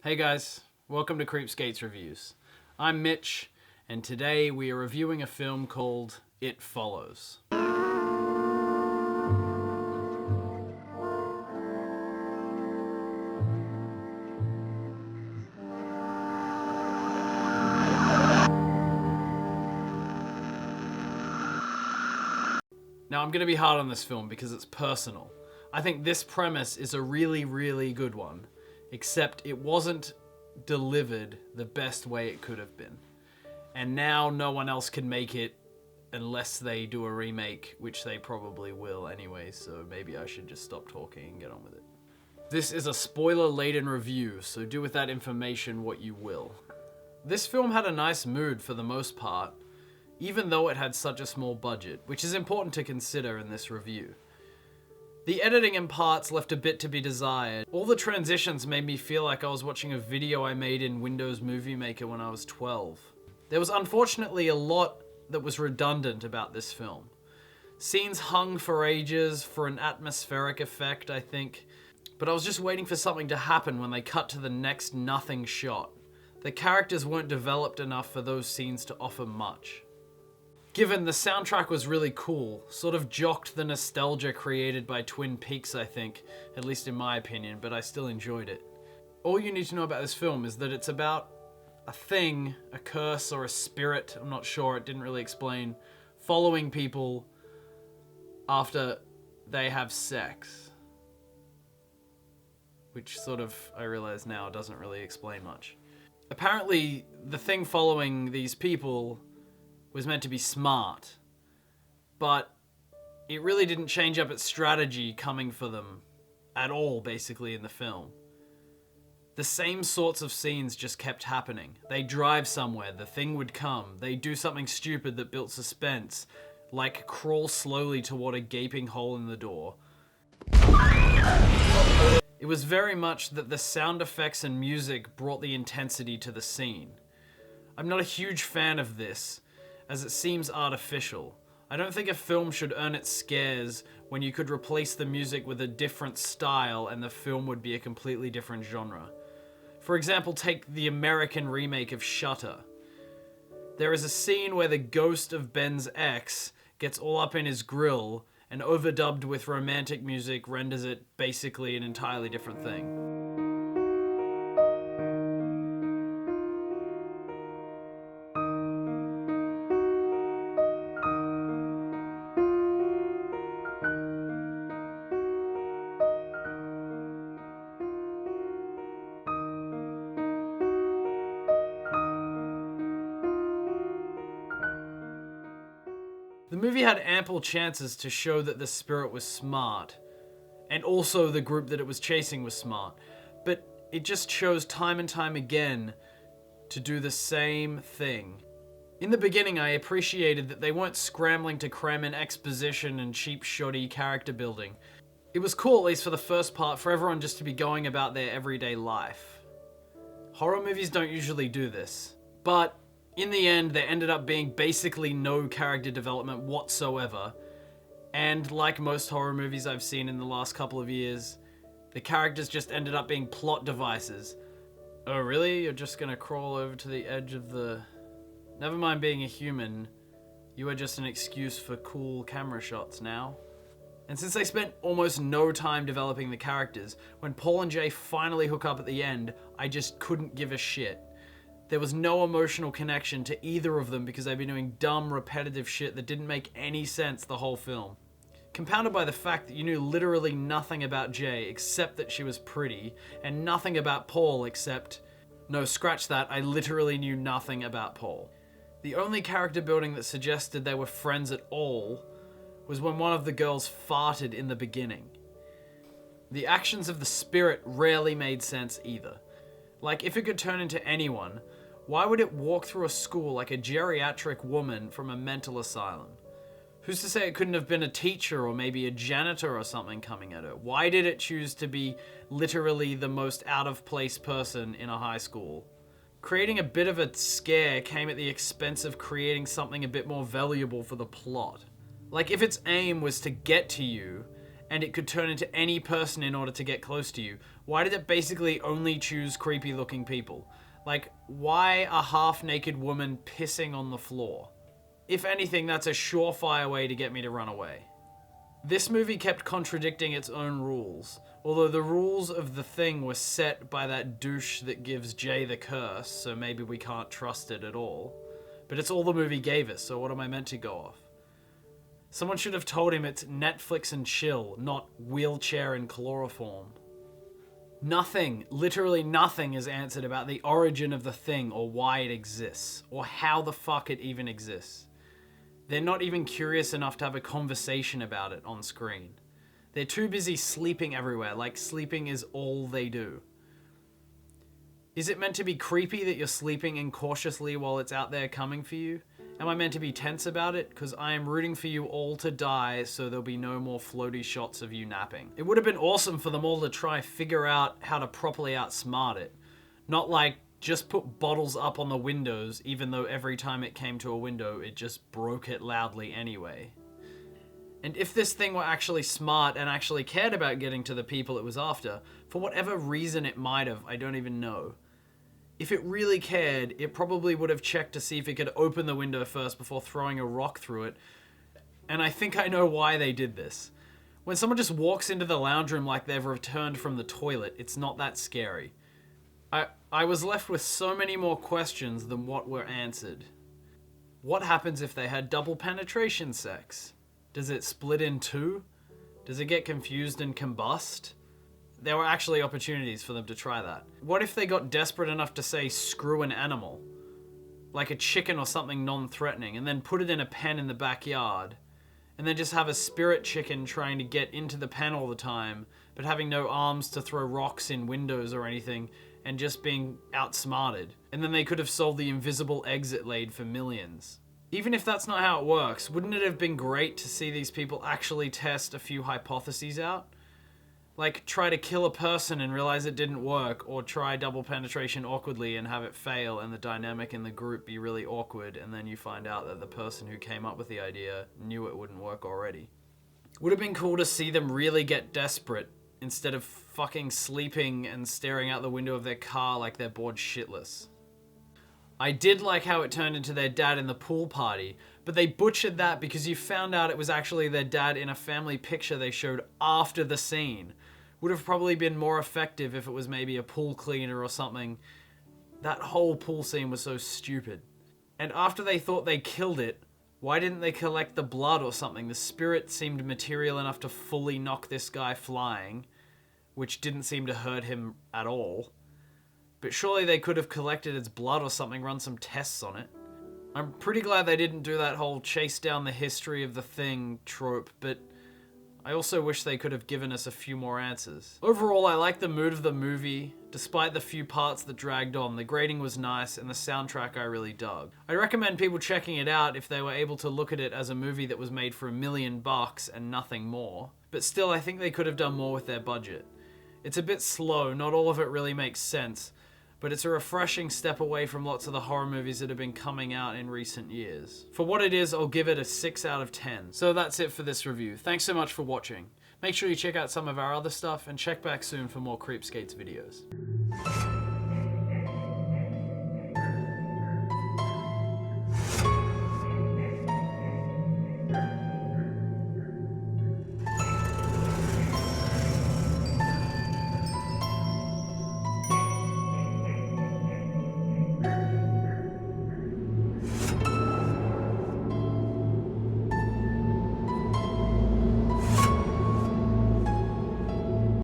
Hey guys, welcome to Creepskates Reviews. I'm Mitch, and today we are reviewing a film called It Follows. Now I'm going to be hard on this film because it's personal. I think this premise is a really good one, except it wasn't delivered the best way it could have been. And now no one else can make it unless they do a remake, which they probably will anyway, so maybe I should just stop talking and get on with it. This is a spoiler-laden review, so do with that information what you will. This film had a nice mood for the most part, even though it had such a small budget, which is important to consider in this review. The editing in parts left a bit to be desired. All the transitions made me feel like I was watching a video I made in Windows Movie Maker when I was 12. There was unfortunately a lot that was redundant about this film. Scenes hung for ages for an atmospheric effect, I think, but I was just waiting for something to happen when they cut to the next nothing shot. The characters weren't developed enough for those scenes to offer much. Given the soundtrack was really cool, sort of jocked the nostalgia created by Twin Peaks, I think, at least in my opinion, but I still enjoyed it. All you need to know about this film is that it's about a thing, a curse or a spirit, I'm not sure, it didn't really explain, following people after they have sex. Which sort of, I realize now, doesn't really explain much. Apparently, the thing following these people was meant to be smart, but it really didn't change up its strategy coming for them at all, basically, in the film. The same sorts of scenes just kept happening. They drive somewhere, the thing would come, they do something stupid that built suspense, like crawl slowly toward a gaping hole in the door. It was very much that the sound effects and music brought the intensity to the scene. I'm not a huge fan of this, as it seems artificial. I don't think a film should earn its scares when you could replace the music with a different style and the film would be a completely different genre. For example, take the American remake of Shutter. There is a scene where the ghost of Ben's ex gets all up in his grill and overdubbed with romantic music renders it basically an entirely different thing. The movie had ample chances to show that the spirit was smart, and also the group that it was chasing was smart, but it just chose time and time again to do the same thing. In the beginning, I appreciated that they weren't scrambling to cram in exposition and cheap, shoddy character building. It was cool, at least for the first part, for everyone just to be going about their everyday life. Horror movies don't usually do this, but in the end, there ended up being basically no character development whatsoever, and like most horror movies I've seen in the last couple of years, the characters just ended up being plot devices. Oh really? You're just gonna crawl over to the edge of the... Never mind being a human, you are just an excuse for cool camera shots now. And since they spent almost no time developing the characters, when Paul and Jay finally hook up at the end, I just couldn't give a shit. There was no emotional connection to either of them because they've been doing dumb, repetitive shit that didn't make any sense the whole film. Compounded by the fact that you knew literally nothing about Jay except that she was pretty, and nothing about Paul except... No, scratch that, I literally knew nothing about Paul. The only character building that suggested they were friends at all was when one of the girls farted in the beginning. The actions of the spirit rarely made sense either. Like, if it could turn into anyone, why would it walk through a school like a geriatric woman from a mental asylum? Who's to say it couldn't have been a teacher or maybe a janitor or something coming at her? Why did it choose to be literally the most out-of-place person in a high school? Creating a bit of a scare came at the expense of creating something a bit more valuable for the plot. Like, if its aim was to get to you, and it could turn into any person in order to get close to you? Why did it basically only choose creepy looking people? Like, why a half-naked woman pissing on the floor? If anything, that's a surefire way to get me to run away. This movie kept contradicting its own rules, although the rules of The Thing were set by that douche that gives Jay the curse, so maybe we can't trust it at all. But it's all the movie gave us, so what am I meant to go off? Someone should have told him it's Netflix and chill, not wheelchair and chloroform. Nothing, literally nothing is answered about the origin of The Thing or why it exists, or how the fuck it even exists. They're not even curious enough to have a conversation about it on screen. They're too busy sleeping everywhere, like sleeping is all they do. Is it meant to be creepy that you're sleeping incautiously while it's out there coming for you? Am I meant to be tense about it? Because I am rooting for you all to die so there'll be no more floaty shots of you napping. It would have been awesome for them all to try figure out how to properly outsmart it. Not like, just put bottles up on the windows, even though every time it came to a window, it just broke it loudly anyway. And if this thing were actually smart and actually cared about getting to the people it was after, for whatever reason it might have, I don't even know. If it really cared, it probably would have checked to see if it could open the window first before throwing a rock through it. And I think I know why they did this. When someone just walks into the lounge room like they've returned from the toilet, it's not that scary. I was left with so many more questions than what were answered. What happens if they had double penetration sex? Does it split in two? Does it get confused and combust? There were actually opportunities for them to try that. What if they got desperate enough to say screw an animal? Like a chicken or something non-threatening, and then put it in a pen in the backyard, and then just have a spirit chicken trying to get into the pen all the time, but having no arms to throw rocks in windows or anything, and just being outsmarted. And then they could have sold the invisible eggs it laid for millions. Even if that's not how it works, wouldn't it have been great to see these people actually test a few hypotheses out? Like, try to kill a person and realize it didn't work, or try double penetration awkwardly and have it fail and the dynamic in the group be really awkward, and then you find out that the person who came up with the idea knew it wouldn't work already. Would have been cool to see them really get desperate, instead of fucking sleeping and staring out the window of their car like they're bored shitless. I did like how it turned into their dad in the pool party, but they butchered that because you found out it was actually their dad in a family picture they showed after the scene. Would have probably been more effective if it was maybe a pool cleaner or something. That whole pool scene was so stupid. And after they thought they killed it, why didn't they collect the blood or something? The spirit seemed material enough to fully knock this guy flying, which didn't seem to hurt him at all. But surely they could have collected its blood or something, run some tests on it. I'm pretty glad they didn't do that whole chase down the history of the thing trope, but I also wish they could have given us a few more answers. Overall, I like the mood of the movie. Despite the few parts that dragged on, the grading was nice and the soundtrack I really dug. I recommend people checking it out if they were able to look at it as a movie that was made for $1 million and nothing more. But still, I think they could have done more with their budget. It's a bit slow, not all of it really makes sense, but it's a refreshing step away from lots of the horror movies that have been coming out in recent years. For what it is, I'll give it a 6 out of 10. So that's it for this review. Thanks so much for watching. Make sure you check out some of our other stuff and check back soon for more Creepskates videos.